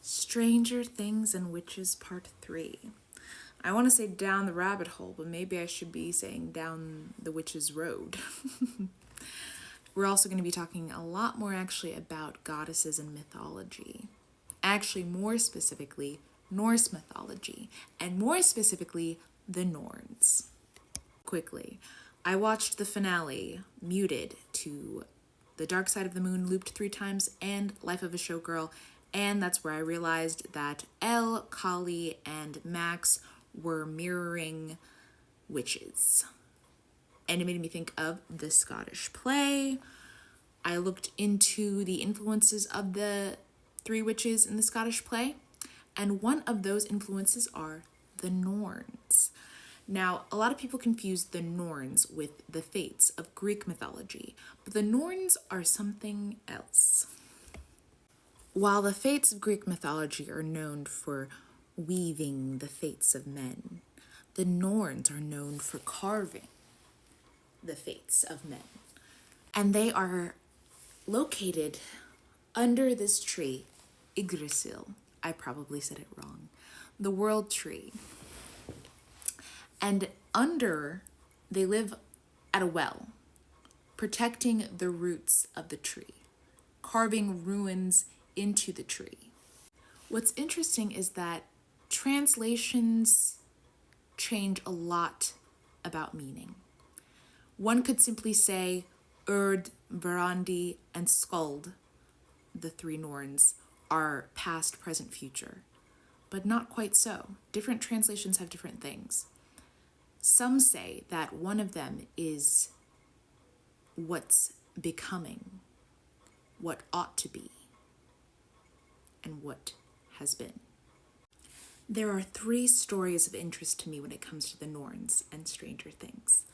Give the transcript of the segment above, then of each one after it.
Stranger Things and Witches Part 3. I want to say down the rabbit hole, but maybe I should be saying down the witch's road. We're also going to be talking a lot more actually about goddesses and mythology. Actually, more specifically, Norse mythology, and more specifically, the Norns. Quickly, I watched the finale, muted, to The Dark Side of the Moon looped 3 times, and Life of a Showgirl, and that's where I realized that Elle, Kali, and Max were mirroring witches. And it made me think of the Scottish play. I looked into the influences of the 3 witches in the Scottish play, and one of those influences are the Norns. Now, a lot of people confuse the Norns with the Fates of Greek mythology, but the Norns are something else. While the Fates of Greek mythology are known for weaving the fates of men, the Norns are known for carving the fates of men. And they are located under this tree, Yggdrasil. I probably said it wrong. The world tree. And they live at a well, protecting the roots of the tree, carving runes into the tree. What's interesting is that translations change a lot about meaning. One could simply say Urd, Verandi, and Skuld, the 3 Norns, are past, present, future, but not quite so. Different translations have different things. Some say that one of them is what's becoming, what ought to be, and what has been. There are 3 stories of interest to me when it comes to the Norns and Stranger Things.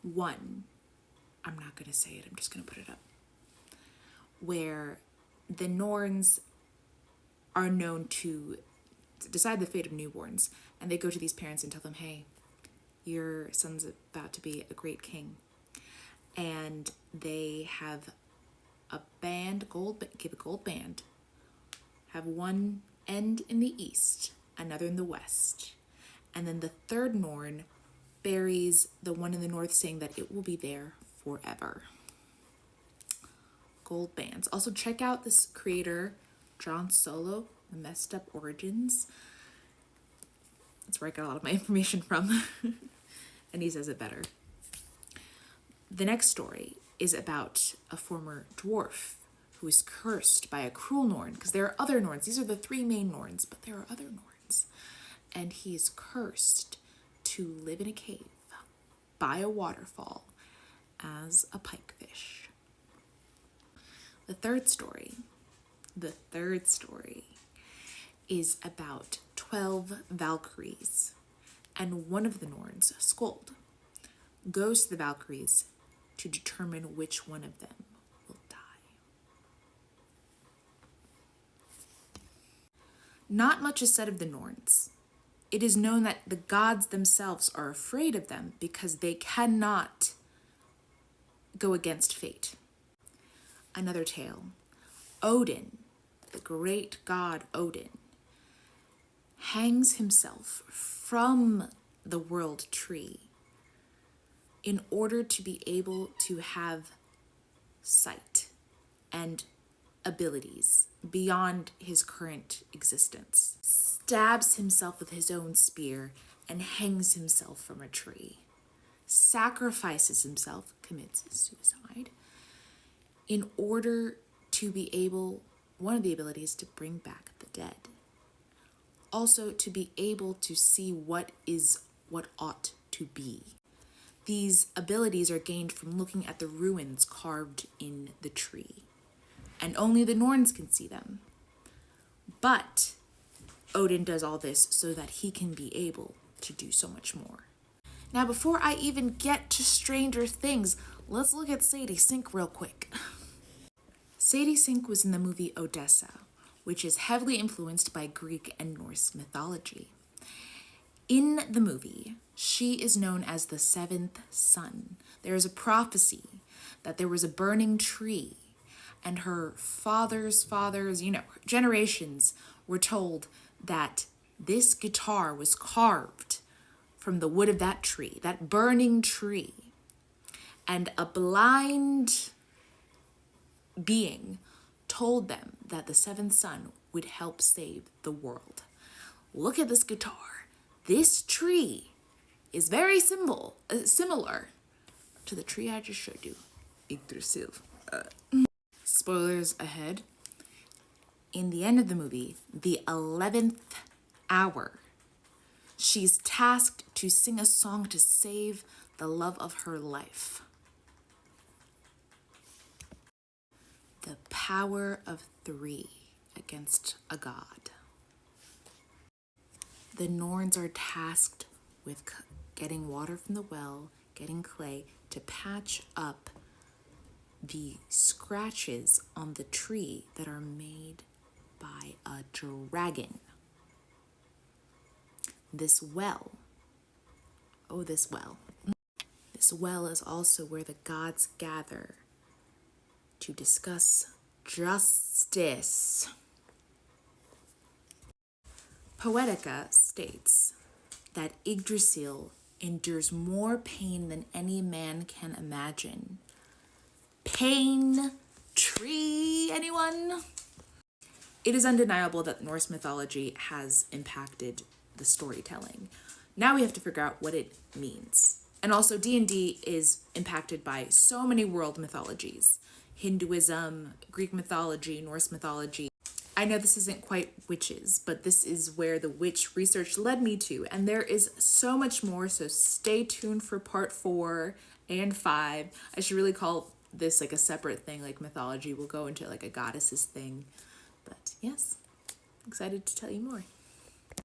One, I'm not going to say it, I'm just going to put it up, where the Norns are known to decide the fate of newborns, and they go to these parents and tell them, hey, your son's about to be a great king. And they have a band, give a gold band, have one end in the east, another in the west. And then the 3rd Norn buries the one in the north, saying that it will be there forever. Gold bands. Also check out this creator, John Solo, The Messed Up Origins. That's where I got a lot of my information from. And he says it better. The next story is about a former dwarf who is cursed by a cruel Norn, because there are other Norns. These are the 3 main Norns, but there are other Norns. And he is cursed to live in a cave by a waterfall as a pikefish. The third story is about 12 Valkyries, and one of the Norns, Skuld, goes to the Valkyries to determine which one of them will die. Not much is said of the Norns. It is known that the gods themselves are afraid of them because they cannot go against fate. Another tale. Odin, the great god Odin, hangs himself from the world tree in order to be able to have sight and abilities beyond his current existence. Stabs himself with his own spear and hangs himself from a tree. Sacrifices himself, commits suicide, in order to be able, one of the abilities, to bring back the dead. Also to be able to see what ought to be. These abilities are gained from looking at the ruins carved in the tree, and only the Norns can see them. But Odin does all this so that he can be able to do so much more. Now, before I even get to Stranger Things, let's look at Sadie Sink real quick. Sadie Sink was in the movie Odessa, which is heavily influenced by Greek and Norse mythology. In the movie, she is known as the 7th son. There is a prophecy that there was a burning tree, and her father's fathers, generations we're told that this guitar was carved from the wood of that tree, that burning tree. And a blind being told them that the seventh son would help save the world. Look at this guitar. This tree is very similar to the tree I just showed you, Yggdrasil. Spoilers ahead. In the end of the movie, the 11th hour, she's tasked to sing a song to save the love of her life. The power of 3 against a god. The Norns are tasked with getting water from the well, getting clay to patch up the scratches on the tree that are made by a dragon. This well is also where the gods gather to discuss justice. Poetica states that Yggdrasil endures more pain than any man can imagine. Pain tree, anyone? It is undeniable that Norse mythology has impacted the storytelling. Now we have to figure out what it means. And also D&D is impacted by so many world mythologies. Hinduism, Greek mythology, Norse mythology. I know this isn't quite witches, but this is where the witch research led me to. And there is so much more, so stay tuned for part 4 and 5. I should really call this like a separate thing, like mythology. We'll go into like a goddesses thing. But yes, excited to tell you more.